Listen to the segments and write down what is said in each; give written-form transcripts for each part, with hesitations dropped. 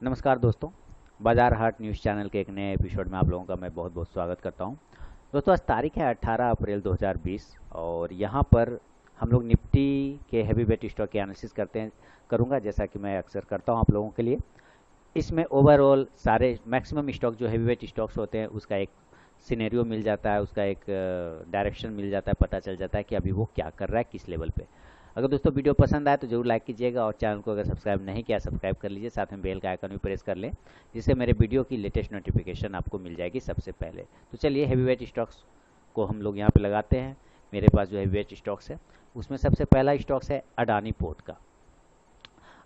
नमस्कार दोस्तों, बाजार हाट न्यूज़ चैनल के एक नए एपिसोड में आप लोगों का मैं बहुत बहुत स्वागत करता हूं। दोस्तों, आज तारीख है 18 अप्रैल 2020 और यहां पर हम लोग निफ्टी के हैवी वेट स्टॉक की एनालिसिस करूंगा, जैसा कि मैं अक्सर करता हूं आप लोगों के लिए। इसमें ओवरऑल सारे मैक्सिमम स्टॉक जो हैवी वेट स्टॉक्स होते हैं उसका एक सिनेरियो मिल जाता है, उसका एक डायरेक्शन मिल जाता है, पता चल जाता है कि अभी वो क्या कर रहा है, किस लेवल पे। अगर दोस्तों वीडियो पसंद आए तो जरूर लाइक कीजिएगा और चैनल को अगर सब्सक्राइब नहीं किया सब्सक्राइब कर लीजिए, साथ में बेल का आइकन भी प्रेस कर लें, जिससे मेरे वीडियो की लेटेस्ट नोटिफिकेशन आपको मिल जाएगी सबसे पहले। तो चलिए हैवी वेट स्टॉक्स को हम लोग यहाँ पे लगाते हैं। मेरे पास जो हैवी वेट स्टॉक्स है उसमें सबसे पहला स्टॉक्स है अडानी पोर्ट का।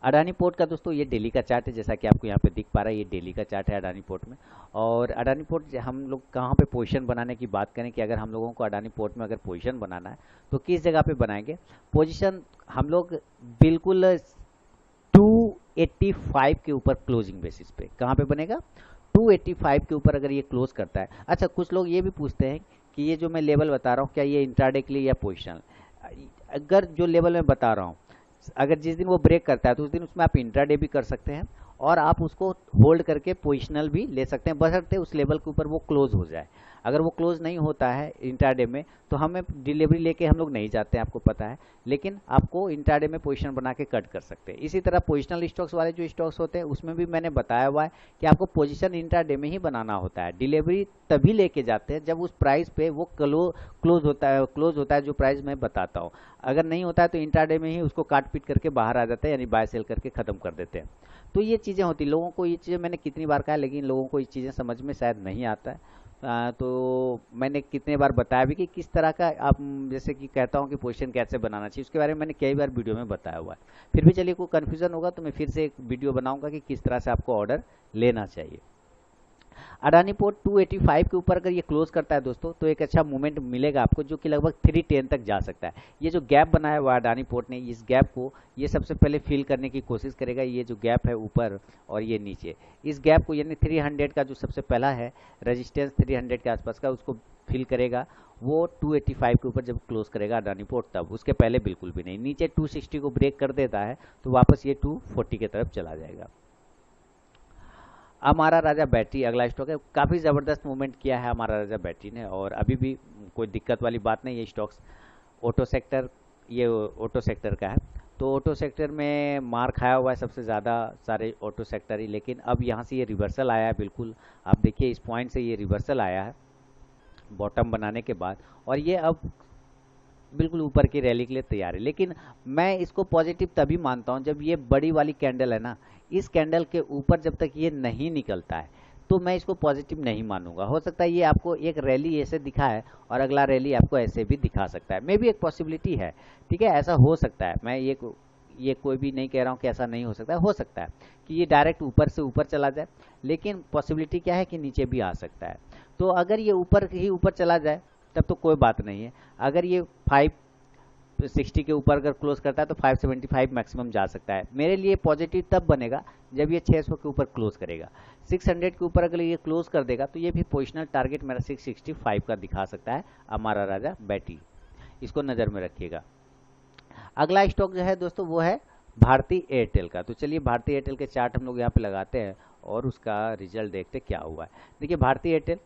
अडानी पोर्ट का दोस्तों ये डेली का चार्ट है, जैसा कि आपको यहाँ पे दिख पा रहा है, ये डेली का चार्ट है अडानी पोर्ट में। और अडानी पोर्ट हम लोग कहाँ पे पोजीशन बनाने की बात करें कि अगर हम लोगों को अडानी पोर्ट में अगर पोजीशन बनाना है तो किस जगह पे बनाएंगे पोजीशन। हम लोग बिल्कुल 285 के ऊपर क्लोजिंग बेसिस पे कहाँ पे बनेगा, 285 के ऊपर अगर ये क्लोज करता है। अच्छा, कुछ लोग ये भी पूछते हैं कि ये जो मैं लेवल बता रहा हूँ क्या ये इंट्राडे के लिए या पोजिशनल। अगर जो लेवल मैं बता रहा हूँ अगर जिस दिन वो ब्रेक करता है तो उस दिन उसमें आप इंट्राडे भी कर सकते हैं और आप उसको होल्ड करके पोजिशनल भी ले सकते हैं, बशर्ते उस लेवल के ऊपर वो क्लोज हो जाए। अगर वो क्लोज नहीं होता है इंट्राडे में तो हमें डिलीवरी लेके हम लोग नहीं जाते हैं, आपको पता है, लेकिन आपको इंट्राडे में पोजीशन बना के कट कर सकते हैं। इसी तरह पोजिशनल स्टॉक्स वाले जो स्टॉक्स होते हैं उसमें भी मैंने बताया हुआ है कि आपको पोजीशन इंट्राडे में ही बनाना होता है। डिलीवरी तभी लेके जाते हैं जब उस प्राइस पे वो क्लोज होता है जो प्राइस मैं बताता हूँ। अगर नहीं होता है तो इंट्राडे में ही उसको काट पीट करके बाहर आ जाता है, यानी बाय सेल करके खत्म कर देते हैं। तो ये चीज़ें होती, लोगों को ये चीज़ें मैंने कितनी बार कहा है, लेकिन लोगों को ये चीज़ें समझ में शायद नहीं आता है। तो मैंने कितने बार बताया भी कि किस तरह का आप जैसे कि कहता हूँ कि पोजीशन कैसे बनाना चाहिए, उसके बारे में मैंने कई बार वीडियो में बताया हुआ है। फिर भी चलिए कोई कन्फ्यूज़न होगा तो मैं फिर से एक वीडियो बनाऊंगा कि किस तरह से आपको ऑर्डर लेना चाहिए। अडानी पोर्ट 285 के ऊपर अगर ये क्लोज करता है दोस्तों तो एक अच्छा मूवमेंट मिलेगा आपको, जो कि लगभग 310 तक जा सकता है। ये जो गैप बनाया हुआ है अडानी पोर्ट ने, इस गैप को ये सबसे पहले फिल करने की कोशिश करेगा। ये जो गैप है ऊपर और ये नीचे, इस गैप को यानी 300 का जो सबसे पहला है रेजिस्टेंस 300 के आसपास का, उसको फिल करेगा। वो 285 के ऊपर जब क्लोज करेगा अडानी पोर्ट, तब उसके पहले बिल्कुल भी नहीं। नीचे 260 को ब्रेक कर देता है तो वापस ये 240 की तरफ चला जाएगा। हमारा राजा बैटरी अगला स्टॉक है, काफ़ी ज़बरदस्त मूवमेंट किया है हमारा राजा बैटरी ने और अभी भी कोई दिक्कत वाली बात नहीं। ये स्टॉक्स ऑटो सेक्टर, ये ऑटो सेक्टर का है, तो ऑटो सेक्टर में मार खाया हुआ है सबसे ज़्यादा सारे ऑटो सेक्टर ही, लेकिन अब यहाँ से ये रिवर्सल आया है। बिल्कुल आप देखिए इस पॉइंट से ये रिवर्सल आया है बॉटम बनाने के बाद, और ये अब बिल्कुल ऊपर की रैली के लिए तैयार है। लेकिन मैं इसको पॉजिटिव तभी मानता हूँ जब ये बड़ी वाली कैंडल है ना, इस कैंडल के ऊपर जब तक ये नहीं निकलता है तो मैं इसको पॉजिटिव नहीं मानूंगा। हो सकता है ये आपको एक रैली ऐसे दिखाए और अगला रैली आपको ऐसे भी दिखा सकता है, मे भी एक पॉसिबिलिटी है। ठीक है, ऐसा हो सकता है। मैं ये कोई भी नहीं कह रहा हूँ कि ऐसा नहीं हो सकता है कि ये डायरेक्ट ऊपर से ऊपर चला जाए, लेकिन पॉसिबिलिटी क्या है कि नीचे भी आ सकता है। तो अगर ये ऊपर ही ऊपर चला जाए तब तो कोई बात नहीं है। अगर ये 560 के ऊपर अगर क्लोज करता है तो 575 मैक्सिमम जा सकता है। मेरे लिए पॉजिटिव तब बनेगा जब ये 600 के ऊपर क्लोज करेगा। 600 के ऊपर अगर ये क्लोज कर देगा तो ये भी पोजिशनल टारगेट मेरा 665 का दिखा सकता है हमारा राजा बैटरी, इसको नज़र में रखिएगा। अगला स्टॉक जो है दोस्तों वो है भारती एयरटेल का। तो चलिए भारती एयरटेल के चार्ट हम लोग यहाँ पे लगाते हैं और उसका रिजल्ट देखते क्या हुआ है। देखिए भारती एयरटेल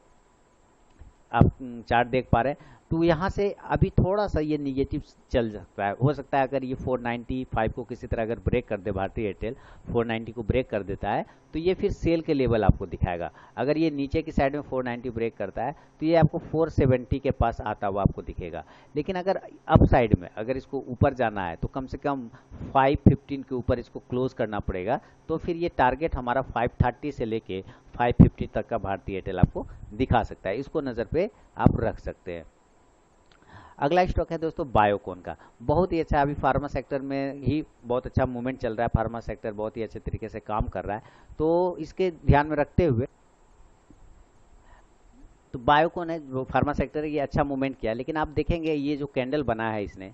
आप चार्ट देख पा रहे हैं, तो यहाँ से अभी थोड़ा सा ये निगेटिव चल सकता है। हो सकता है अगर ये 495 को किसी तरह अगर ब्रेक कर दे भारतीय एयरटेल, 490 को ब्रेक कर देता है तो ये फिर सेल के लेवल आपको दिखाएगा। अगर ये नीचे की साइड में 490 ब्रेक करता है तो ये आपको 470 के पास आता हुआ आपको दिखेगा। लेकिन अगर अप साइड में अगर इसको ऊपर जाना है तो कम से कम 515 के ऊपर इसको क्लोज करना पड़ेगा, तो फिर ये टारगेट हमारा 530 से लेके 550 तक का भारतीय एयरटेल आपको दिखा सकता है। इसको नज़र पे आप रख सकते हैं। अगला स्टॉक है दोस्तों बायोकॉन का। बहुत ही अच्छा, अभी फार्मा सेक्टर में ही बहुत अच्छा मूवमेंट चल रहा है, फार्मा सेक्टर बहुत ही अच्छे तरीके से काम कर रहा है, तो इसके ध्यान में रखते हुए तो बायोकॉन है जो फार्मा सेक्टर है, ये अच्छा मूवमेंट किया। लेकिन आप देखेंगे ये जो कैंडल बना है इसने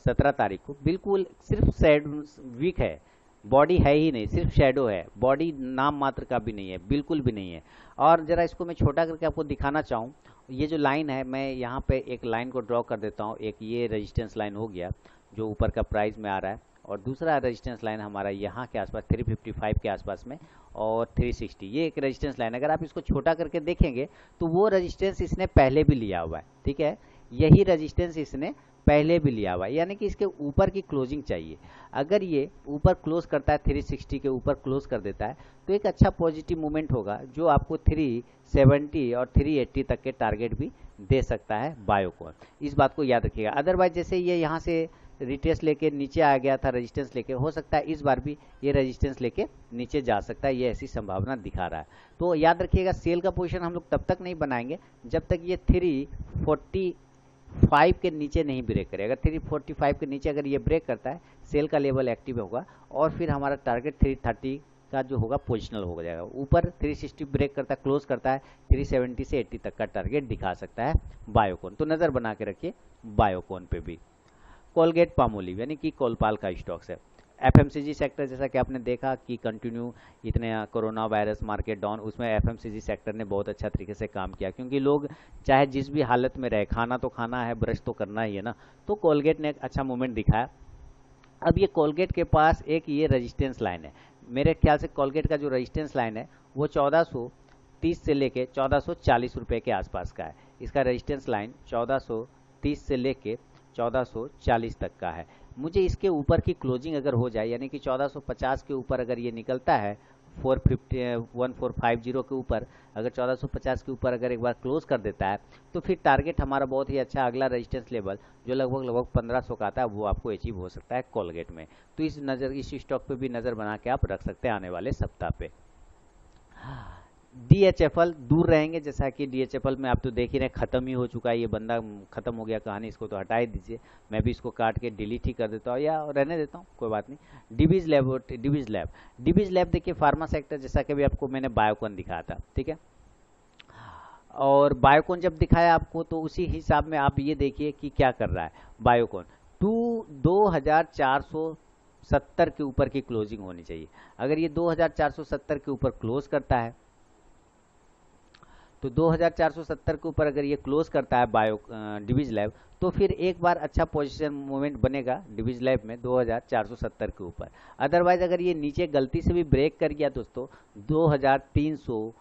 17 तारीख को, बिल्कुल सिर्फ शेडो वीक है, बॉडी है ही नहीं, सिर्फ शेडो है, बॉडी नाम मात्र का भी नहीं है, बिल्कुल भी नहीं है। और ज़रा इसको मैं छोटा करके आपको दिखाना चाहूँ, ये जो लाइन है मैं यहाँ पे एक लाइन को ड्रॉ कर देता हूँ। एक ये रेजिस्टेंस लाइन हो गया जो ऊपर का प्राइस में आ रहा है, और दूसरा रेजिस्टेंस लाइन हमारा यहाँ के आसपास 355 के आसपास में और 360, ये एक रेजिस्टेंस लाइन। अगर आप इसको छोटा करके देखेंगे तो वो रेजिस्टेंस इसने पहले भी लिया हुआ है, ठीक है, यही रेजिस्टेंस इसने पहले भी लिया हुआ है, यानी कि इसके ऊपर की क्लोजिंग चाहिए। अगर ये ऊपर क्लोज करता है 360 के ऊपर क्लोज कर देता है तो एक अच्छा पॉजिटिव मूवमेंट होगा जो आपको 370 और 380 तक के टारगेट भी दे सकता है बायोकॉन, इस बात को याद रखिएगा। अदरवाइज जैसे ये यहाँ से रिटेस्ट लेके नीचे आ गया था, रेजिस्टेंस लेके, हो सकता है इस बार भी ये रेजिस्टेंस लेके नीचे जा सकता है, ये ऐसी संभावना दिखा रहा है। तो याद रखिएगा सेल का पोजीशन हम लोग तब तक नहीं बनाएंगे जब तक ये 345 के नीचे नहीं ब्रेक करे। अगर 345 के नीचे अगर ये ब्रेक करता है सेल का लेवल एक्टिव होगा और फिर हमारा टारगेट 330 का जो होगा पोजिशनल हो जाएगा। ऊपर 360 ब्रेक करता है, क्लोज करता है 370 से 80 तक का टारगेट दिखा सकता है बायोकॉन। तो नज़र बना के रखिए बायोकॉन पे भी। कोलगेट पामोलिव यानी कि कोलपाल का स्टॉक्स है। एफएमसीजी सेक्टर जैसा कि आपने देखा कि कंटिन्यू इतने कोरोना वायरस मार्केट डाउन, उसमें एफएमसीजी सेक्टर ने बहुत अच्छा तरीके से काम किया, क्योंकि लोग चाहे जिस भी हालत में रहे खाना तो खाना है, ब्रश तो करना ही है ना, तो कोलगेट ने एक अच्छा मूवमेंट दिखाया। अब ये कोलगेट के पास एक ये रेजिस्टेंस लाइन है, मेरे ख्याल से कोलगेट का जो रेजिस्टेंस लाइन है वो 1430 से लेके 1440 रुपये के आसपास का है। इसका रेजिस्टेंस लाइन 1430 से लेके 1440 तक का है। मुझे इसके ऊपर की क्लोजिंग अगर हो जाए, यानी कि 1450 के ऊपर अगर ये निकलता है 1450 के ऊपर, अगर 1450 के ऊपर अगर एक बार क्लोज कर देता है तो फिर टारगेट हमारा बहुत ही अच्छा अगला रेजिस्टेंस लेवल जो लगभग 1500 का आता है वो आपको अचीव हो सकता है कोलगेट में। तो इस स्टॉक पे भी नज़र बना के आप रख सकते हैं आने वाले सप्ताह पे। DHFL दूर रहेंगे, जैसा कि DHFL में आप तो देख ही रहे खत्म ही हो चुका है, ये बंदा खत्म हो गया कहानी, इसको तो हटा ही दीजिए, मैं भी इसको काट के डिलीट ही कर देता हूँ या रहने देता हूँ, कोई बात नहीं। डिवीज लैब देखिए फार्मा सेक्टर, जैसा कि अभी आपको मैंने बायोकॉन दिखाया था, ठीक है, और बायोकॉन जब दिखाया आपको तो उसी हिसाब में आप ये देखिए कि क्या कर रहा है बायोकॉन। 2470 के ऊपर की क्लोजिंग होनी चाहिए। अगर ये 2470 के ऊपर क्लोज करता है तो 2470 के ऊपर अगर ये क्लोज करता है डिवीज लैब तो फिर एक बार अच्छा पोजीशन मूवमेंट बनेगा डिवीज लैब में 2470 के ऊपर। अदरवाइज अगर ये नीचे गलती से भी ब्रेक कर गया दोस्तों 2300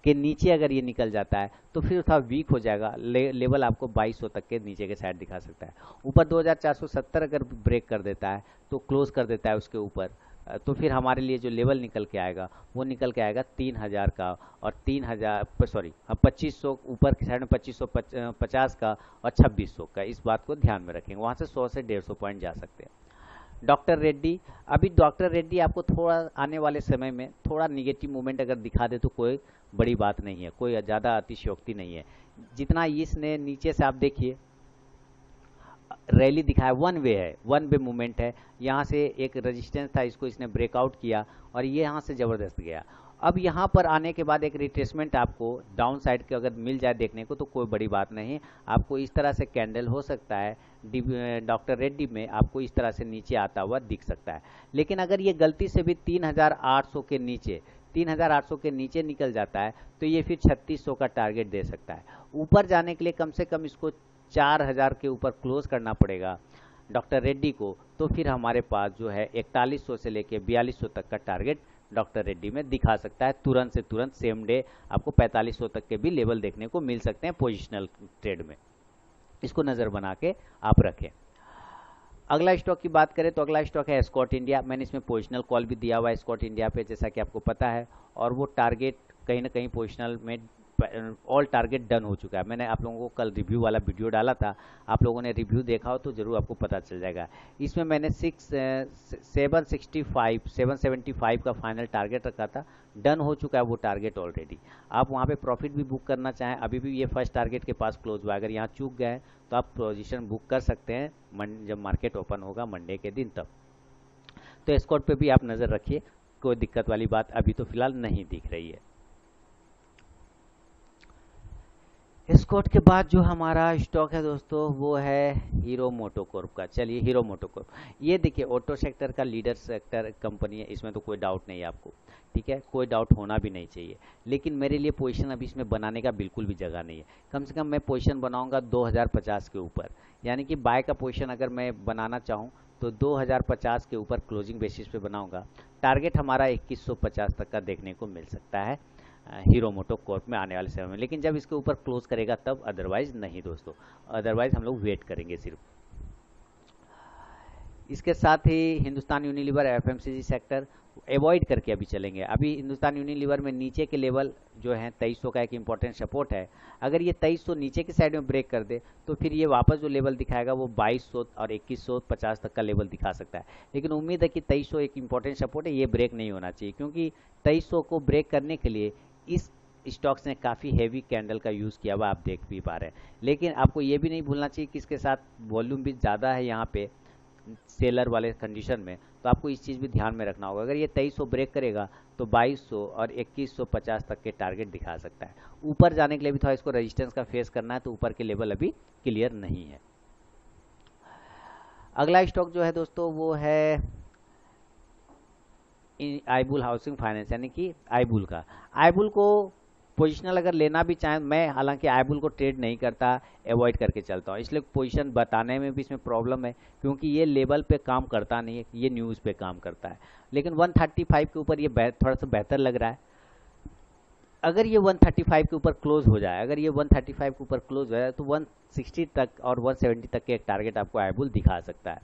के नीचे अगर ये निकल जाता है तो फिर थोड़ा वीक हो जाएगा, लेवल आपको 2200 तक के नीचे के साइड दिखा सकता है। ऊपर 2470 अगर ब्रेक कर देता है तो क्लोज कर देता है उसके ऊपर, तो फिर हमारे लिए जो लेवल निकल के आएगा वो निकल के आएगा 3000 का और 2500 ऊपर की साइड में 2550 का और 2600 का, इस बात को ध्यान में रखेंगे। वहाँ से 100 से 150 पॉइंट जा सकते हैं। डॉक्टर रेड्डी, अभी डॉक्टर रेड्डी आपको थोड़ा आने वाले समय में थोड़ा निगेटिव मूवमेंट अगर दिखा दे तो कोई बड़ी बात नहीं है, कोई ज़्यादा अतिशयोक्ति नहीं है। जितना इसने नीचे से आप देखिए रैली दिखाया, वन वे मूवमेंट है, यहाँ से एक रेजिस्टेंस था, इसको इसने ब्रेकआउट किया और ये यहाँ से ज़बरदस्त गया। अब यहाँ पर आने के बाद एक रिट्रेसमेंट आपको डाउन साइड के अगर मिल जाए देखने को तो कोई बड़ी बात नहीं, आपको इस तरह से कैंडल हो सकता है डॉक्टर रेड्डी में आपको इस तरह से नीचे आता हुआ दिख सकता है। लेकिन अगर ये गलती से भी 3800 के नीचे निकल जाता है तो ये फिर 3600 का टारगेट दे सकता है। ऊपर जाने के लिए कम से कम इसको 4000 के ऊपर क्लोज करना पड़ेगा डॉक्टर रेड्डी को, तो फिर हमारे पास जो है 4100 से लेके 4200 तक का टारगेट डॉक्टर रेड्डी में दिखा सकता है। तुरंत से तुरंत सेम डे आपको 4500 तक के भी लेवल देखने को मिल सकते हैं पोजिशनल ट्रेड में, इसको नज़र बना के आप रखें। अगला स्टॉक की बात करें तो अगला स्टॉक है एस्कॉर्ट इंडिया। मैंने इसमें पोजिशनल कॉल भी दिया हुआ है एस्कॉर्ट इंडिया पे, जैसा कि आपको पता है, और वो टारगेट कहीं ना कहीं पोजिशनल में ऑल टारगेट डन हो चुका है। मैंने आप लोगों को कल रिव्यू वाला वीडियो डाला था, आप लोगों ने रिव्यू देखा हो तो ज़रूर आपको पता चल जाएगा। इसमें मैंने 775 का फाइनल टारगेट रखा था, डन हो चुका है वो टारगेट ऑलरेडी। आप वहाँ पे प्रॉफिट भी बुक करना चाहें, अभी भी ये फर्स्ट टारगेट के पास क्लोज हुआ है, अगर यहाँ चूक गए तो आप पोजीशन बुक कर सकते हैं जब मार्केट ओपन होगा मंडे के दिन तब। तो एस्कॉर्ट पे भी आप नज़र रखिए, कोई दिक्कत वाली बात अभी तो फिलहाल नहीं दिख रही है। एस्कॉर्ट के बाद जो हमारा स्टॉक है दोस्तों वो है हीरो मोटोकॉर्प का। चलिए हीरो मोटोकॉर्प, ये देखिए ऑटो सेक्टर का लीडर सेक्टर कंपनी है, इसमें तो कोई डाउट नहीं है आपको, ठीक है, कोई डाउट होना भी नहीं चाहिए। लेकिन मेरे लिए पोजीशन अभी इसमें बनाने का बिल्कुल भी जगह नहीं है। कम से कम मैं पोजीशन बनाऊंगा 2050 के ऊपर, यानी कि बाय का पोजीशन अगर मैं बनाना चाहूँ तो 2050 के ऊपर क्लोजिंग बेसिस पे बनाऊंगा। टारगेट हमारा 2150 तक का देखने को मिल सकता है हीरो मोटो कॉर्प में आने वाले समय में, लेकिन जब इसके ऊपर क्लोज करेगा तब, अदरवाइज नहीं दोस्तों, अदरवाइज हम लोग वेट करेंगे सिर्फ। इसके साथ ही Hindustan Unilever FMCG sector avoid करके अभी चलेंगे। अभी हिंदुस्तान यूनिलीवर में नीचे के लेवल जो है 2300 का एक इंपॉर्टेंट सपोर्ट है। अगर ये 2300 नीचे की साइड में ब्रेक कर दे तो फिर ये वापस जो लेवल दिखाएगा वो 2200 और 2150 तक का लेवल दिखा सकता है। लेकिन उम्मीद है कि 2300 एक इंपॉर्टेंट सपोर्ट है, ये ब्रेक नहीं होना चाहिए, क्योंकि 2300 को ब्रेक करने के लिए इस स्टॉक्स ने काफ़ी हैवी कैंडल का यूज़ किया हुआ आप देख भी पा रहे हैं। लेकिन आपको ये भी नहीं भूलना चाहिए कि इसके साथ वॉल्यूम भी ज़्यादा है यहाँ पे सेलर वाले कंडीशन में, तो आपको इस चीज़ भी ध्यान में रखना होगा। अगर ये 2300 ब्रेक करेगा तो 2200 और 2150 तक के टारगेट दिखा सकता है। ऊपर जाने के लिए भी थोड़ा इसको रेजिस्टेंस का फेस करना है, तो ऊपर के लेवल अभी क्लियर नहीं है। अगला स्टॉक जो है दोस्तों वो है आईबुल हाउसिंग फाइनेंस, यानी कि आईबुल का। आईबुल को पोजिशनल अगर लेना भी चाहें, मैं हालांकि आईबुल को ट्रेड नहीं करता, अवॉइड करके चलता हूँ, इसलिए पोजीशन बताने में भी इसमें प्रॉब्लम है, क्योंकि ये लेवल पे काम करता नहीं है, ये न्यूज़ पे काम करता है। लेकिन 135 के ऊपर ये थोड़ा सा बेहतर लग रहा है। अगर ये 135 के ऊपर क्लोज हो जाए, अगर ये 135 के ऊपर क्लोज हो जाए तो 160 तक और 170 तक के एक टारगेट आपको आईबुल दिखा सकता है।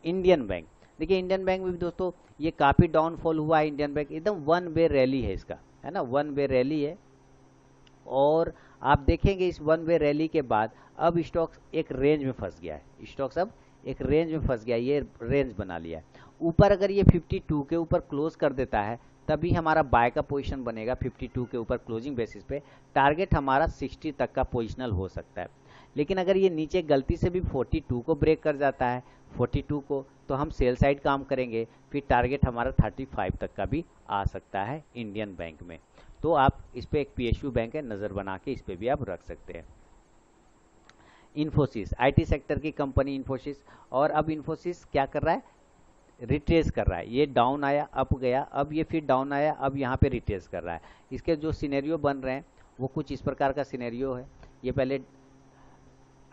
इंडियन बैंक, देखिए इंडियन बैंक में भी दोस्तों ये काफ़ी डाउनफॉल हुआ है। इंडियन बैंक एकदम वन वे रैली है इसका, है ना, वन वे रैली है। और आप देखेंगे इस वन वे रैली के बाद अब स्टॉक्स एक रेंज में फंस गया है, स्टॉक्स अब एक रेंज में फंस गया है, ये रेंज बना लिया है। ऊपर अगर ये 52 के ऊपर क्लोज कर देता है तभी हमारा बाय का पोजीशन बनेगा 52 के ऊपर क्लोजिंग बेसिस पे। टारगेट हमारा 60 तक का पोजिशनल हो सकता है। लेकिन अगर ये नीचे गलती से भी 42 को ब्रेक कर जाता है, 42 को, तो हम सेल साइड काम करेंगे, फिर टारगेट हमारा 35 तक का भी आ सकता है इंडियन बैंक में। तो आप इस पे एक पीएसयू बैंक है, नज़र बना के इस पे भी आप रख सकते हैं। इन्फोसिस, आईटी सेक्टर की कंपनी इन्फोसिस, और अब इन्फोसिस क्या कर रहा है, रिट्रेस कर रहा है। ये डाउन आया, अप गया, अब ये फिर डाउन आया, अब यहाँ पे रिट्रेस कर रहा है। इसके जो सिनेरियो बन रहे हैं वो कुछ इस प्रकार का सिनेरियो है। ये पहले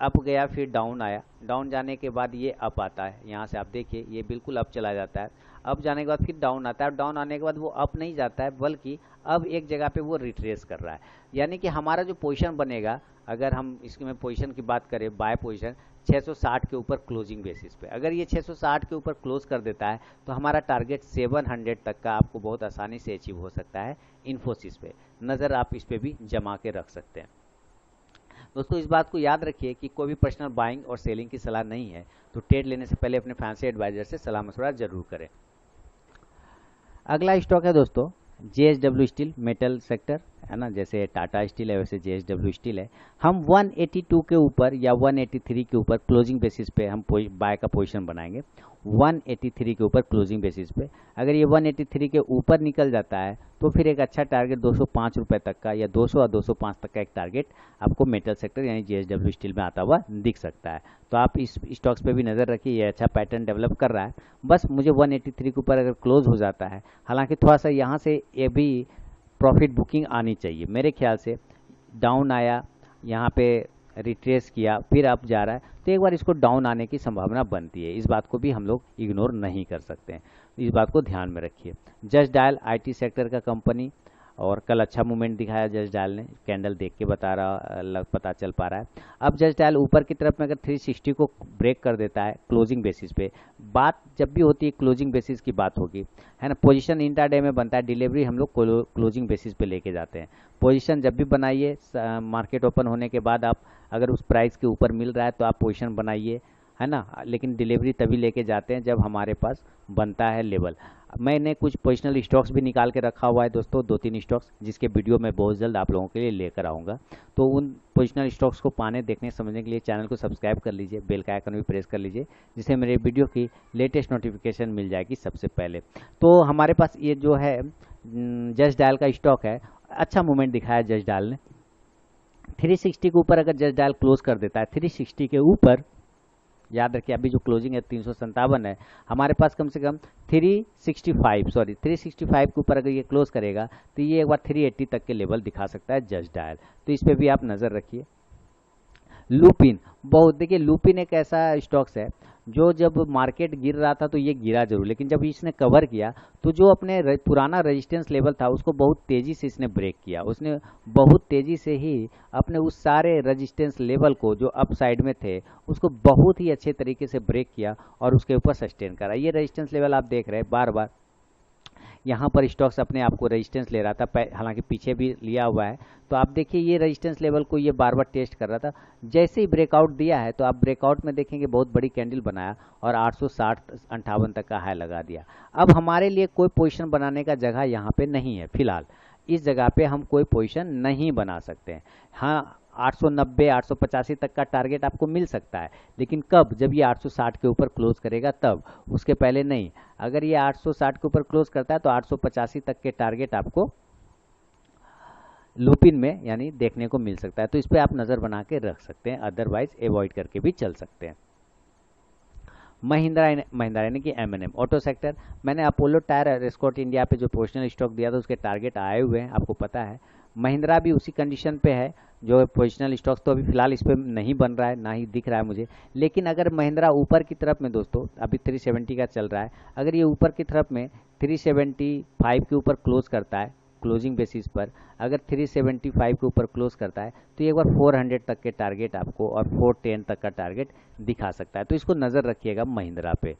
अप गया, फिर डाउन आया, डाउन जाने के बाद ये अप आता है, यहाँ से आप देखिए ये बिल्कुल अप चला जाता है। अप जाने के बाद फिर डाउन आता है, डाउन आने के बाद वो अप नहीं जाता है, बल्कि अब एक जगह पे वो रिट्रेस कर रहा है। यानी कि हमारा जो पोजीशन बनेगा, अगर हम इसमें पोजीशन की बात करें, बाय पोजीशन 660 के ऊपर क्लोजिंग बेसिस पे, अगर ये 660 के ऊपर क्लोज कर देता है तो हमारा टारगेट 700 तक का आपको बहुत आसानी से अचीव हो सकता है इन्फोसिस पे। नज़र आप इस पे भी जमा के रख सकते हैं। दोस्तों इस बात को याद रखिए कि कोई भी पर्सनल बाइंग और सेलिंग की सलाह नहीं है, तो ट्रेड लेने से पहले अपने फैंसी एडवाइजर से सलाह मशवरा जरूर करें। अगला स्टॉक है दोस्तों JSW स्टील, मेटल सेक्टर, है ना, जैसे टाटा स्टील है वैसे JSW स्टील है। हम 182 के ऊपर या 183 के ऊपर क्लोजिंग बेसिस पे हम बाय का पोजीशन बनाएंगे। 183 के ऊपर क्लोजिंग बेसिस पे अगर ये 183 के ऊपर निकल जाता है तो फिर एक अच्छा टारगेट 205 रुपये तक का, या 200 और 205 तक का एक टारगेट आपको मेटल सेक्टर यानी JSW स्टील में आता हुआ दिख सकता है। तो आप इस स्टॉक्स पे भी नज़र रखिए, ये अच्छा पैटर्न डेवलप कर रहा है। बस मुझे 183 के ऊपर अगर क्लोज हो जाता है, हालांकि थोड़ा सा यहाँ से ये भी प्रॉफिट बुकिंग आनी चाहिए मेरे ख्याल से। डाउन आया, यहाँ पे रिट्रेस किया, फिर अप जा रहा है, तो एक बार इसको डाउन आने की संभावना बनती है। इस बात को भी हम लोग इग्नोर नहीं कर सकते हैं, इस बात को ध्यान में रखिए। जस्ट डायल आईटी सेक्टर का कंपनी, और कल अच्छा मूवमेंट दिखाया जस्ट डायल ने, कैंडल देख के पता चल पा रहा है। अब जस्ट डायल ऊपर की तरफ में अगर 360 को ब्रेक कर देता है क्लोजिंग बेसिस पे, बात जब भी होती है क्लोजिंग बेसिस की बात होगी, है ना। पोजीशन इंट्राडे में बनता है, डिलीवरी हम लोग क्लोजिंग बेसिस पे लेके जाते हैं। पोजीशन जब भी बनाइए, मार्केट ओपन होने के बाद आप अगर उस प्राइस के ऊपर मिल रहा है तो आप पोजीशन बनाइए, है ना, लेकिन डिलीवरी तभी लेके जाते हैं जब हमारे पास बनता है लेवल। मैंने कुछ पोजिशनल स्टॉक्स भी निकाल के रखा हुआ है दोस्तों, 2-3 स्टॉक्स, जिसके वीडियो मैं बहुत जल्द आप लोगों के लिए लेकर आऊँगा। तो उन पोजिशनल स्टॉक्स को पाने, देखने, समझने के लिए चैनल को सब्सक्राइब कर लीजिए, बेल का आइकन भी प्रेस कर लीजिए, जिससे मेरे वीडियो की लेटेस्ट नोटिफिकेशन मिल जाएगी सबसे पहले। तो हमारे पास ये जो है जस्ट डायल का स्टॉक है, अच्छा मूवमेंट दिखाया जस्ट डायल ने। 360 के ऊपर अगर जस्ट डायल क्लोज कर देता है, 360 के ऊपर, याद रखिए अभी जो क्लोजिंग है 357 है, हमारे पास कम से कम 365 के ऊपर अगर ये क्लोज करेगा तो ये एक बार 380 तक के लेवल दिखा सकता है जस्ट डायल। तो इस पे भी आप नज़र रखिए। लुपिन, बहुत देखिए लुपिन एक ऐसा स्टॉक्स है जो जब मार्केट गिर रहा था तो ये गिरा जरूर, लेकिन जब इसने कवर किया तो जो अपने पुराना रेजिस्टेंस लेवल था उसको बहुत तेजी से इसने ब्रेक किया। उसने बहुत तेजी से ही अपने उस सारे रेजिस्टेंस लेवल को जो अप साइड में थे उसको बहुत ही अच्छे तरीके से ब्रेक किया और उसके ऊपर सस्टेन करा। ये रेजिस्टेंस लेवल आप देख रहे हैं बार बार यहाँ पर स्टॉक्स अपने आप को रेजिस्टेंस ले रहा था, हालांकि पीछे भी लिया हुआ है। तो आप देखिए ये रेजिस्टेंस लेवल को ये बार बार टेस्ट कर रहा था। जैसे ही ब्रेकआउट दिया है तो आप ब्रेकआउट में देखेंगे बहुत बड़ी कैंडल बनाया और 860-58 तक का हाई लगा दिया। अब हमारे लिए कोई पोजीशन बनाने का जगह यहाँ पे नहीं है फिलहाल, इस जगह पे हम कोई पोजीशन नहीं बना सकते हैं। हाँ 890 885 तक का टारगेट आपको मिल सकता है, लेकिन कब, जब ये 860 के ऊपर क्लोज करेगा तब, उसके पहले नहीं। अगर ये 860 के ऊपर क्लोज करता है तो 885 तक के टारगेट आपको लुपिन में यानी देखने को मिल सकता है। तो इस पर आप नज़र बना के रख सकते हैं, अदरवाइज अवॉइड करके भी चल सकते हैं। महिंद्रा यानी कि एमएनएम ऑटो सेक्टर, मैंने अपोलो टायर एस्कॉर्ट इंडिया पे जो पोजिशनल स्टॉक दिया था उसके टारगेट आए हुए हैं, आपको पता है। महिंद्रा भी उसी कंडीशन पे है, जो पोजिशनल स्टॉक्स तो अभी फिलहाल इस पर नहीं बन रहा है, ना ही दिख रहा है मुझे। लेकिन अगर महिंद्रा ऊपर की तरफ में दोस्तों अभी 370 का चल रहा है, अगर ये ऊपर की तरफ में 375 के ऊपर क्लोज करता है क्लोजिंग बेसिस पर, अगर 375 के ऊपर क्लोज करता है तो एक बार 400 तक के टारगेट आपको और 410 तक का टारगेट दिखा सकता है। तो इसको नज़र रखिएगा महिंद्रा पे।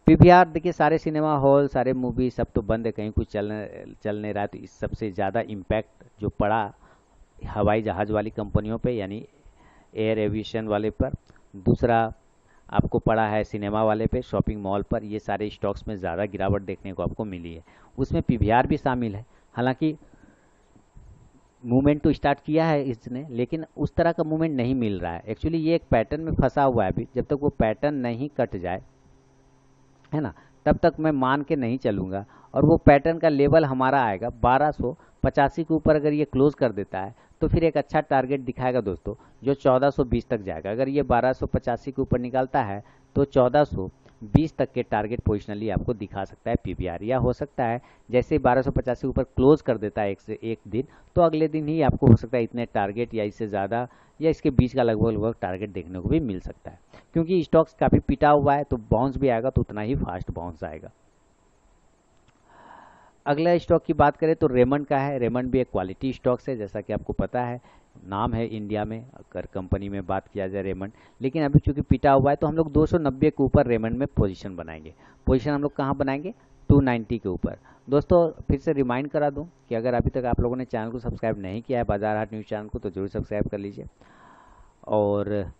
पीवीआर देखिए सारे सिनेमा हॉल सारे मूवी सब तो बंद है, कहीं कुछ चल नहीं रहा है। तो इस सबसे ज़्यादा इम्पैक्ट जो पड़ा हवाई जहाज़ वाली कंपनियों पे यानी एयर एविएशन वाले पर, दूसरा आपको पड़ा है सिनेमा वाले पे, शॉपिंग मॉल पर, ये सारे स्टॉक्स में ज़्यादा गिरावट देखने को आपको मिली है। उसमें पीवीआर भी शामिल है। हालांकि मूवमेंट तो स्टार्ट किया है इसने, लेकिन उस तरह का मूवमेंट नहीं मिल रहा है। एक्चुअली ये एक पैटर्न में फंसा हुआ है अभी, जब तक वो पैटर्न नहीं कट जाए, है ना, तब तक मैं मान के नहीं चलूँगा। और वो पैटर्न का लेवल हमारा आएगा 1285 के ऊपर, अगर ये क्लोज कर देता है तो फिर एक अच्छा टारगेट दिखाएगा दोस्तों, जो 1420 तक जाएगा। अगर ये 1285 के ऊपर निकालता है तो 1420 तक के टारगेट पोजिशनली आपको दिखा सकता है पीवीआर, या हो सकता है जैसे 1285 के ऊपर क्लोज कर देता है एक दिन, तो अगले दिन ही आपको हो सकता है इतने टारगेट या इससे ज़्यादा या इसके बीच का लगभग टारगेट देखने को भी मिल सकता है। क्योंकि स्टॉक्स काफ़ी पिटा हुआ है तो बाउंस भी आएगा तो उतना ही फास्ट बाउंस आएगा। अगला स्टॉक की बात करें तो रेमंड का है। रेमंड भी एक क्वालिटी स्टॉक्स है, जैसा कि आपको पता है, नाम है इंडिया में अगर कंपनी में बात किया जाए रेमंड। लेकिन अभी चूंकि पिटा हुआ है तो हम लोग 290 के ऊपर रेमंड में पोजीशन बनाएंगे। पोजीशन हम लोग कहाँ बनाएंगे? 290 के ऊपर। दोस्तों फिर से रिमाइंड करा दूं कि अगर अभी तक आप लोगों ने चैनल को सब्सक्राइब नहीं किया है बाजार हाट न्यूज़ चैनल को, तो जरूर सब्सक्राइब कर लीजिए। और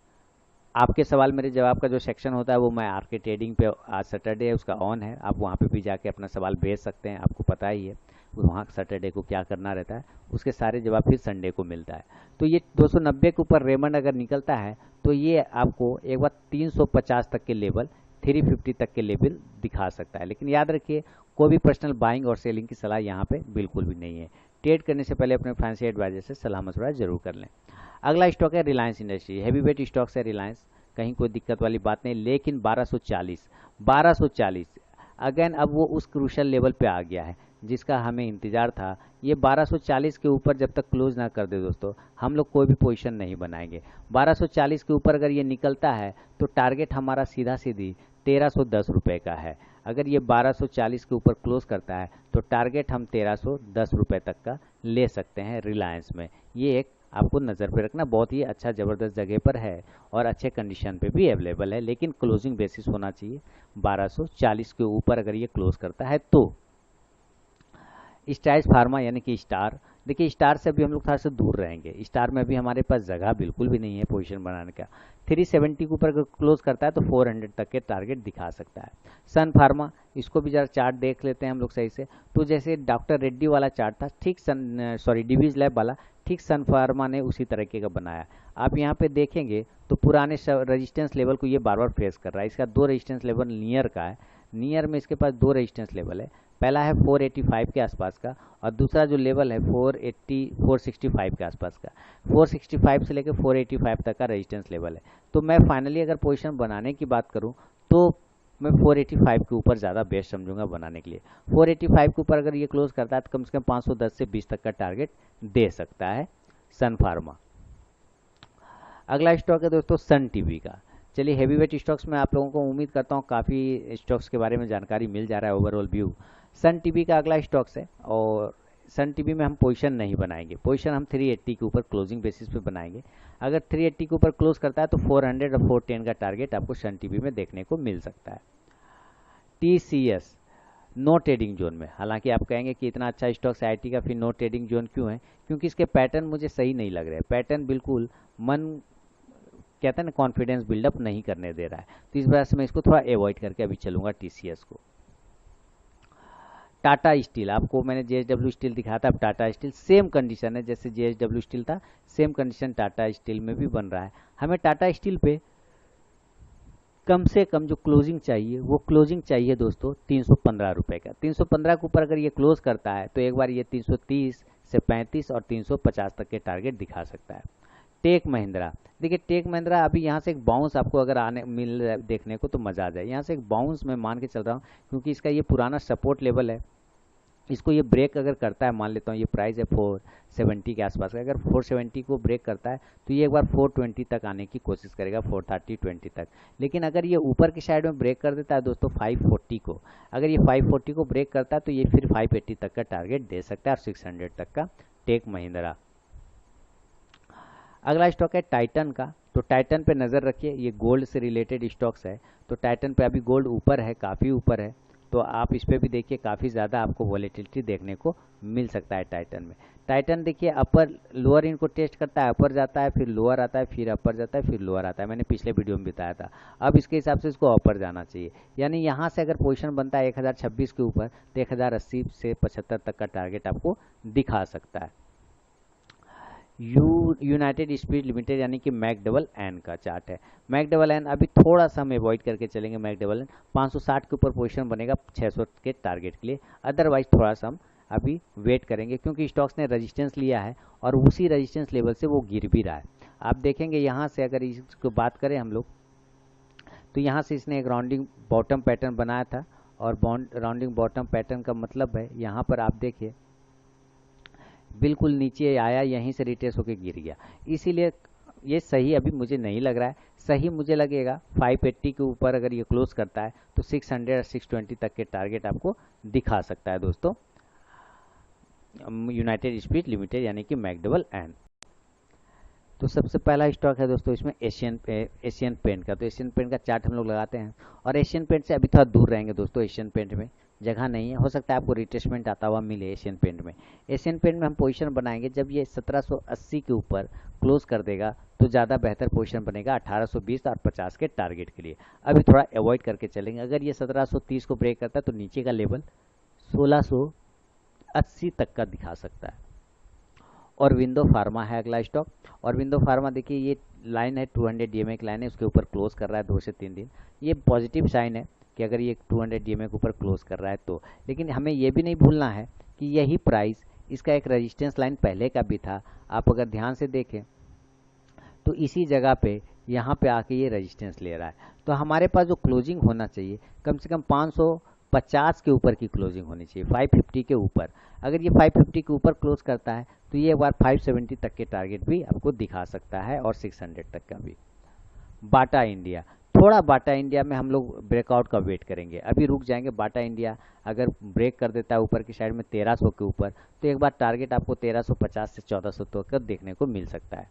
आपके सवाल मेरे जवाब का जो सेक्शन होता है वो मैं आर के ट्रेडिंग पे, आज सैटरडे है उसका ऑन है, आप वहाँ पे भी जाके अपना सवाल भेज सकते हैं। आपको पता ही है वहाँ सैटरडे को क्या करना रहता है, उसके सारे जवाब फिर संडे को मिलता है। तो ये 290 के ऊपर रेमंड अगर निकलता है तो ये आपको एक बार 350 तक के लेवल, 350 तक के लेवल दिखा सकता है। लेकिन याद रखिए कोई भी पर्सनल बाइंग और सेलिंग की सलाह यहाँ पे बिल्कुल भी नहीं है। ट्रेड करने से पहले अपने फाइनेंशियल एडवाइजर से सलाह मशवरा जरूर कर लें। अगला स्टॉक है Reliance industry, heavy weight stocks है रिलायंस, कहीं कोई दिक्कत वाली बात नहीं। लेकिन 1240 अगेन अब वो उस क्रूशल लेवल पे आ गया है जिसका हमें इंतजार था। ये 1240 के ऊपर जब तक क्लोज ना कर दे दोस्तों, हम लोग कोई भी पोजीशन नहीं बनाएंगे। 1240 के ऊपर अगर ये निकलता है तो टारगेट हमारा सीधा सीधी 1310 रुपये का है। अगर ये 1240 के ऊपर क्लोज करता है तो टारगेट हम 1310 रुपये तक का ले सकते हैं रिलायंस में। ये एक आपको नज़र पे रखना, बहुत ही अच्छा ज़बरदस्त जगह पर है और अच्छे कंडीशन पे भी अवेलेबल है। लेकिन क्लोजिंग बेसिस होना चाहिए 1240 के ऊपर अगर ये क्लोज करता है तो। स्टाइस फार्मा यानी कि स्टार, देखिए स्टार से अभी हम लोग थोड़ा सा दूर रहेंगे। स्टार में अभी हमारे पास जगह बिल्कुल भी नहीं है पोजीशन बनाने का। 370 के ऊपर अगर क्लोज करता है तो 400 तक के टारगेट दिखा सकता है। सन फार्मा, इसको भी जरा चार्ट देख लेते हैं हम लोग सही से। तो जैसे डॉक्टर रेड्डी वाला चार्ट था ठीक डिवीज लैब वाला, ठीक सन फार्मा ने उसी तरीके का बनाया। आप यहाँ पे देखेंगे तो पुराने रेजिस्टेंस लेवल को ये बार बार फेस कर रहा है। इसका 2 रेजिस्टेंस लेवल नियर का है, नियर में इसके पास 2 रेजिस्टेंस लेवल है। पहला है 485 के आसपास का और दूसरा जो लेवल है 465 के आसपास का। 465 से लेकर 485 तक का रेजिस्टेंस लेवल है। तो मैं फाइनली अगर पोजीशन बनाने की बात करूं तो मैं 485 के ऊपर ज़्यादा बेस्ट समझूंगा बनाने के लिए। 485 के ऊपर अगर ये क्लोज करता है तो कम से कम 510 से 20 तक का टारगेट दे सकता है सन फार्मा। अगला स्टॉक है दोस्तों सन टीवी का। चलिए हैवी वेट स्टॉक्स में आप लोगों को उम्मीद करता हूँ काफ़ी स्टॉक्स के बारे में जानकारी मिल जा रहा है, ओवरऑल व्यू। सन टीवी का अगला स्टॉक्स है और सन टीवी में हम पोजीशन नहीं बनाएंगे, पोजीशन हम 380 के ऊपर क्लोजिंग बेसिस पे बनाएंगे। अगर 380 के ऊपर क्लोज करता है तो 400 और 410 का टारगेट आपको सन टीवी में देखने को मिल सकता है। TCS नो ट्रेडिंग जोन में, हालांकि आप कहेंगे कि इतना अच्छा स्टॉक्स आईटी का फिर नो ट्रेडिंग जोन क्यों है, क्योंकि इसके पैटर्न मुझे सही नहीं लग रहे हैं। पैटर्न बिल्कुल मन कहते हैं ना कॉन्फिडेंस बिल्डअप नहीं करने दे रहा है, तो इस वजह से मैं इसको थोड़ा अवॉइड करके अभी चलूंगा TCS को। टाटा स्टील, आपको मैंने JSW स्टील दिखाया था, अब टाटा स्टील सेम कंडीशन है जैसे JSW स्टील था, सेम कंडीशन टाटा स्टील में भी बन रहा है। हमें टाटा स्टील पे कम से कम जो क्लोजिंग चाहिए वो क्लोजिंग चाहिए दोस्तों 315 रुपये का। 315 के ऊपर अगर ये क्लोज करता है तो एक बार ये 330 से 35 और 350 तक के टारगेट दिखा सकता है। टेक महिंद्रा, देखिए टेक महिंद्रा अभी यहाँ से एक बाउंस आपको अगर आने मिल देखने को तो मजा आ जाए। यहाँ से एक बाउंस मैं मान के चल रहा हूँ क्योंकि इसका ये पुराना सपोर्ट लेवल है, इसको ये ब्रेक अगर करता है, मान लेता हूँ ये प्राइस है 470 के आसपास का, अगर 470 को ब्रेक करता है तो ये एक बार 420 तक आने की कोशिश करेगा, 430-20 तक। लेकिन अगर ये ऊपर की साइड में ब्रेक कर देता है दोस्तों 540 को, अगर ये 540 को ब्रेक करता है तो ये फिर 580 तक का टारगेट दे सकता है और 600 तक का टेक महिंद्रा। अगला स्टॉक है टाइटन का, तो टाइटन पे नज़र रखिए, ये गोल्ड से रिलेटेड स्टॉक्स है, तो टाइटन पे अभी गोल्ड ऊपर है, काफ़ी ऊपर है, तो आप इस पे भी देखिए काफ़ी ज़्यादा आपको वॉलेटिलिटी देखने को मिल सकता है टाइटन में। टाइटन देखिए अपर लोअर इनको टेस्ट करता है, अपर जाता है, फिर लोअर आता है, फिर अपर जाता है, फिर लोअर आता है, मैंने पिछले वीडियो में बताया था। अब इसके हिसाब से इसको अपर जाना चाहिए, यानी यहाँ से अगर पोजीशन बनता है 1026 के ऊपर तो 1080 से 75 तक का टारगेट आपको दिखा सकता है। यूनाइटेड स्पिरिट लिमिटेड यानी कि मैकडबल-एन का चार्ट है। मैकडबल-एन अभी थोड़ा सा हम अवॉइड करके चलेंगे। मैकडबल-एन 560 के ऊपर पोजीशन बनेगा 600 के टारगेट के लिए, अदरवाइज थोड़ा सा हम अभी वेट करेंगे क्योंकि स्टॉक्स ने रेजिस्टेंस लिया है और उसी रेजिस्टेंस लेवल से वो गिर भी रहा है। आप देखेंगे यहाँ से अगर इसको बात करें हम लोग तो यहाँ से इसने एक राउंडिंग बॉटम पैटर्न बनाया था और राउंडिंग बॉटम पैटर्न का मतलब है यहाँ पर आप देखिए बिल्कुल नीचे आया, यहीं से रिट्रेस होकर गिर गया, इसीलिए ये सही अभी मुझे नहीं लग रहा है। सही मुझे लगेगा 580 के ऊपर अगर ये क्लोज करता है तो 600 और 620 तक के टारगेट आपको दिखा सकता है दोस्तों यूनाइटेड स्पिरिट लिमिटेड यानी कि मैकडबल-एन। तो सबसे पहला स्टॉक है दोस्तों इसमें एशियन पेंट का, तो एशियन पेंट का चार्ट हम लोग लगाते हैं और एशियन पेंट से अभी थोड़ा दूर रहेंगे दोस्तों। एशियन पेंट में जगह नहीं है, हो सकता है आपको रिट्रेसमेंट आता हुआ मिले एशियन पेंट में। एशियन पेंट में हम पोजीशन बनाएंगे जब ये 1780 के ऊपर क्लोज कर देगा तो ज़्यादा बेहतर पोजीशन बनेगा 1820 और 50 के टारगेट के लिए। अभी थोड़ा अवॉइड करके चलेंगे, अगर ये 1730 को ब्रेक करता है तो नीचे का लेवल 1680 तक का दिखा सकता है। और विंडो फार्मा है अगला स्टॉक, और विंडो फार्मा देखिए ये लाइन है 200 DMA की लाइन है, उसके ऊपर क्लोज कर रहा है 2 से 3 दिन, ये पॉजिटिव साइन है कि अगर ये 200 DMA के ऊपर क्लोज कर रहा है तो। लेकिन हमें ये भी नहीं भूलना है कि यही प्राइस इसका एक रेजिस्टेंस लाइन पहले का भी था, आप अगर ध्यान से देखें तो इसी जगह पे यहाँ पे आके ये रेजिस्टेंस ले रहा है। तो हमारे पास जो क्लोजिंग होना चाहिए कम से कम 550 के ऊपर की क्लोजिंग होनी चाहिए, 550 के ऊपर। अगर ये 550 के ऊपर क्लोज करता है तो ये एक बार 570 तक के टारगेट भी आपको दिखा सकता है और 600 तक का भी। बाटा इंडिया, थोड़ा बाटा इंडिया में हम लोग ब्रेकआउट का वेट करेंगे, अभी रुक जाएंगे। बाटा इंडिया अगर ब्रेक कर देता है ऊपर की साइड में 1300 के ऊपर तो एक बार टारगेट आपको 1350 से 1400 तक देखने को मिल सकता है।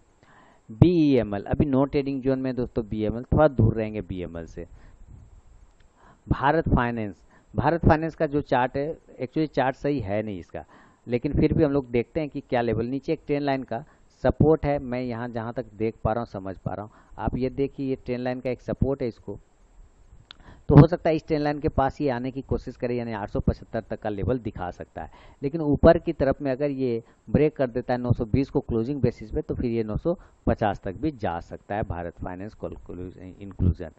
BEML अभी नो ट्रेडिंग जोन में दोस्तों, BEML थोड़ा दूर रहेंगे BEML से। भारत फाइनेंस का जो चार्ट है, एक्चुअली चार्ट सही है नहीं इसका, लेकिन फिर भी हम लोग देखते हैं कि क्या लेवल, नीचे एक ट्रेन लाइन का सपोर्ट है, मैं यहाँ जहाँ तक देख पा रहा हूँ समझ पा रहा हूँ, आप ये देखिए ये ट्रेन लाइन का एक सपोर्ट है इसको, तो हो सकता है इस ट्रेन लाइन के पास ही आने की कोशिश करे, यानी 875 तक का लेवल दिखा सकता है। लेकिन ऊपर की तरफ में अगर ये ब्रेक कर देता है 920 को क्लोजिंग बेसिस पे तो फिर ये 950 तक भी जा सकता है भारत फाइनेंस इंक्लूजन।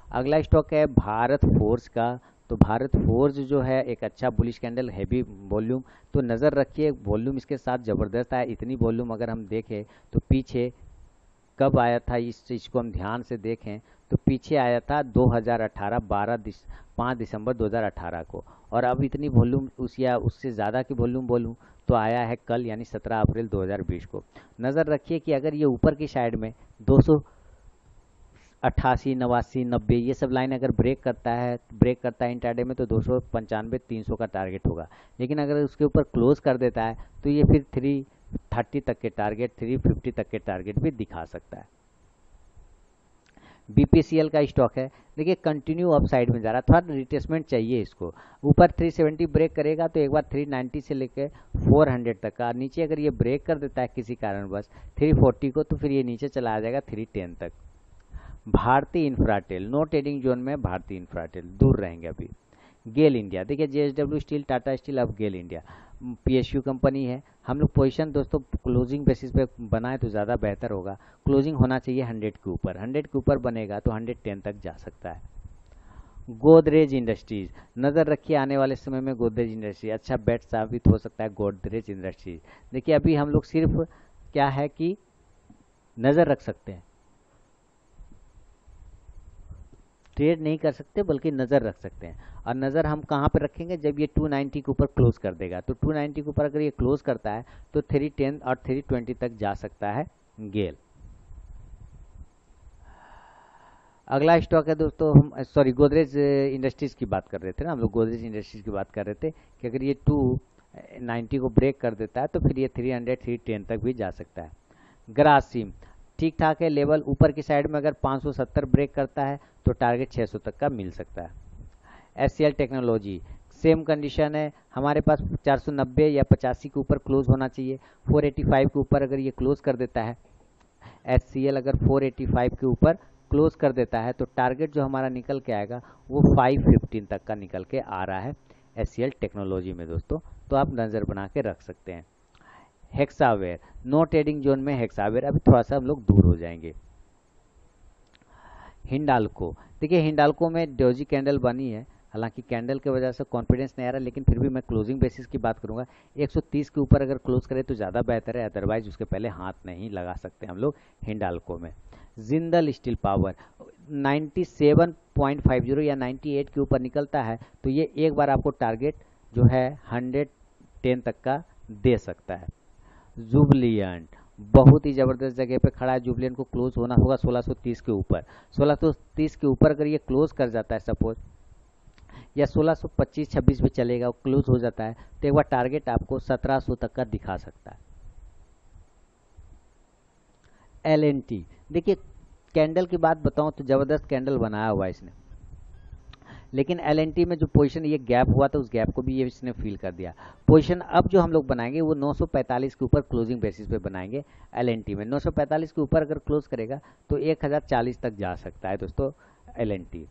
अगला स्टॉक है भारत फोर्ज का, तो भारत फोर्ज जो है एक अच्छा बुलिश कैंडल, हैवी वॉल्यूम, तो नज़र रखिए वॉल्यूम इसके साथ ज़बरदस्त आया। इतनी वॉल्यूम अगर हम देखें तो पीछे कब आया था, इस चीज़ को हम ध्यान से देखें तो पीछे आया था 2018 5 दिसंबर 2018 को। और अब इतनी वॉल्यूम या उससे ज़्यादा की वॉल्यूम बोलूँ तो आया है कल यानी 17 अप्रैल 2020 को। नज़र रखिए कि अगर ये ऊपर की साइड में 288, 89, 90 ये सब लाइन अगर ब्रेक करता है इंट्राडे में तो 295, 300 का टारगेट होगा। लेकिन अगर उसके ऊपर क्लोज कर देता है तो ये फिर 330 तक के टारगेट, 350 तक के टारगेट भी दिखा सकता है। बीपीसीएल का स्टॉक है, देखिए कंटिन्यू अप साइड में जा रहा है, थोड़ा रिट्रेसमेंट चाहिए इसको। ऊपर 370 ब्रेक करेगा तो एक बार 390 से लेकर 400 तक का, नीचे अगर ये ब्रेक कर देता है किसी कारणवश 340 को तो फिर ये नीचे चला जाएगा 310 तक। भारतीय इंफ्राटेल, नो ट्रेडिंग जोन में भारतीय इंफ्राटेल दूर रहेंगे अभी। गेल इंडिया, देखिए जेएसडब्ल्यू स्टील, टाटा स्टील, अब गेल इंडिया पीएसयू कंपनी है। हम लोग पोजीशन दोस्तों क्लोजिंग बेसिस पे बनाए तो ज़्यादा बेहतर होगा। क्लोजिंग होना चाहिए 100 के ऊपर, 100 के ऊपर बनेगा तो 110 तक जा सकता है। गोदरेज इंडस्ट्रीज, नज़र रखिए आने वाले समय में गोदरेज इंडस्ट्रीज अच्छा बेट साबित हो सकता है। गोदरेज इंडस्ट्रीज देखिए अभी हम लोग सिर्फ क्या है कि नज़र रख सकते हैं, ट्रेड नहीं कर सकते बल्कि नज़र रख सकते हैं। और नज़र हम कहाँ पर रखेंगे, जब ये 290 के ऊपर क्लोज कर देगा। तो 290 के ऊपर अगर ये क्लोज करता है तो 310 और 320 तक जा सकता है गेल। अगला स्टॉक है दोस्तों, हम गोदरेज इंडस्ट्रीज़ की बात कर रहे थे ना हम लोग, गोदरेज इंडस्ट्रीज़ की बात कर रहे थे कि अगर ये 290 को ब्रेक कर देता है तो फिर ये 300, 310 तक भी जा सकता है। ग्रासिम ठीक ठाक है लेवल, ऊपर की साइड में अगर 570 ब्रेक करता है तो टारगेट 600 तक का मिल सकता है। एचसीएल टेक्नोलॉजी सेम कंडीशन है, हमारे पास 490 या 85 के ऊपर क्लोज होना चाहिए। 485 के ऊपर अगर ये क्लोज कर देता है, एचसीएल अगर 485 के ऊपर क्लोज कर देता है तो टारगेट जो हमारा निकल के आएगा वो 515 तक का निकल के आ रहा है एचसीएल टेक्नोलॉजी में दोस्तों, तो आप नज़र बना के रख सकते हैं। हेक्सावेयर, नो ट्रेडिंग जोन में हेक्सावेयर, अभी थोड़ा सा हम लोग दूर हो जाएंगे। हिंडाल्को, देखिए हिंडाल्को में डोजी कैंडल बनी है, हालांकि कैंडल की वजह से कॉन्फिडेंस नहीं आ रहा, लेकिन फिर भी मैं क्लोजिंग बेसिस की बात करूंगा। 130 के ऊपर अगर क्लोज करे तो ज़्यादा बेहतर है, अदरवाइज उसके पहले हाथ नहीं लगा सकते हम लोग हिंडाल्को में। जिंदल स्टील पावर 97.50 या 98 के ऊपर निकलता है तो ये एक बार आपको टारगेट जो है 110 तक का दे सकता है। जुबलियंट बहुत ही ज़बरदस्त जगह पे खड़ा है, जुबलियंट को क्लोज होना होगा 1630 के ऊपर। 1630 के ऊपर अगर ये क्लोज कर जाता है सपोज, या 1625-26 भी चलेगा, क्लोज हो जाता है तो एक बार टारगेट आपको 1700 तक का दिखा सकता है। एलएनटी, देखिए कैंडल की बात बताऊं तो ज़बरदस्त कैंडल बनाया हुआ है इसने, लेकिन एलएनटी में जो पोजीशन ये गैप हुआ था उस गैप को भी ये इसने फील कर दिया। पोजीशन अब जो हम लोग बनाएंगे वो 945 के ऊपर क्लोजिंग बेसिस पे बनाएंगे। एलएनटी में 945 के ऊपर अगर क्लोज करेगा तो 1040 तक जा सकता है दोस्तों LNT.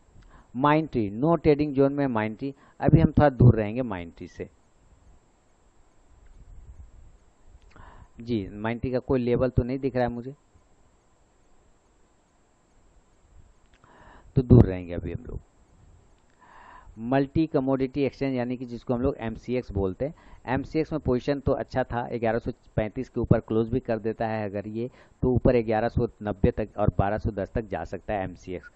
Mindtree, no trading zone में माइंट्री, अभी हम थोड़ा दूर रहेंगे माइंट्री से। जी माइंट्री का कोई लेवल तो नहीं दिख रहा है मुझे, तो दूर रहेंगे अभी हम लोग। मल्टी कमोडिटी एक्सचेंज यानी कि जिसको हम लोग एमसीएक्स बोलते हैं, एमसीएक्स में पोजीशन तो अच्छा था, 1135 के ऊपर क्लोज भी कर देता है अगर ये, तो ऊपर 1190 तक और 1210 तक जा सकता है एमसीएक्स।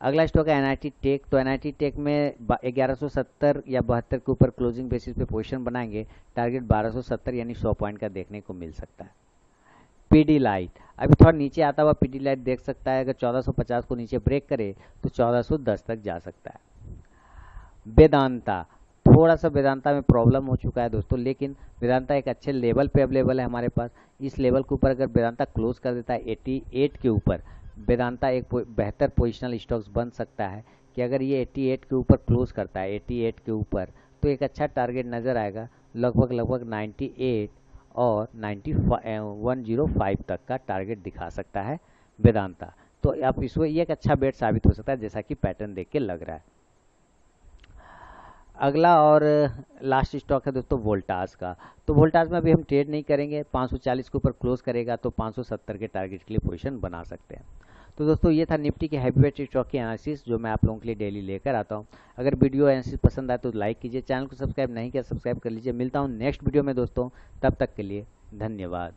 अगला स्टॉक है एनआईटी टेक, तो एनआईटी टेक में 1170 या 72 के ऊपर क्लोजिंग बेसिस पे पोजीशन बनाएंगे, टारगेट 1270 यानी 100 पॉइंट का देखने को मिल सकता है। पीडी लाइट अभी थोड़ा नीचे आता हुआ पीडी लाइट देख सकता है, अगर 1450 को नीचे ब्रेक करे तो 1410 तक जा सकता है। वेदांता, थोड़ा सा वेदांता में प्रॉब्लम हो चुका है दोस्तों, लेकिन वेदांता एक अच्छे लेवल पे अवेलेबल है हमारे पास। इस लेवल के ऊपर अगर वेदांता क्लोज कर देता है 88 के ऊपर, वेदांता एक बेहतर पोजिशनल स्टॉक्स बन सकता है कि अगर ये 88 के ऊपर क्लोज करता है 88 के ऊपर तो एक अच्छा टारगेट नज़र आएगा, लगभग 98 और 105 तक का टारगेट दिखा सकता है वेदांता। तो आप इसको ये एक अच्छा बेट साबित हो सकता है जैसा कि पैटर्न देख के लग रहा है। अगला और लास्ट स्टॉक है दोस्तों वोल्टास का, तो वोल्टास में अभी हम ट्रेड नहीं करेंगे, 540 के ऊपर क्लोज करेगा तो 570 के टारगेट के लिए पोजीशन बना सकते हैं। तो दोस्तों ये था निफ्टी के हैवीवेट स्टॉक की एनालिसिस जो मैं आप लोगों के लिए डेली लेकर आता हूं। अगर वीडियो एनालिसिस पसंद आए तो लाइक कीजिए, चैनल को सब्सक्राइब नहीं किया सब्सक्राइब कर लीजिए। मिलता हूं नेक्स्ट वीडियो में दोस्तों, तब तक के लिए धन्यवाद।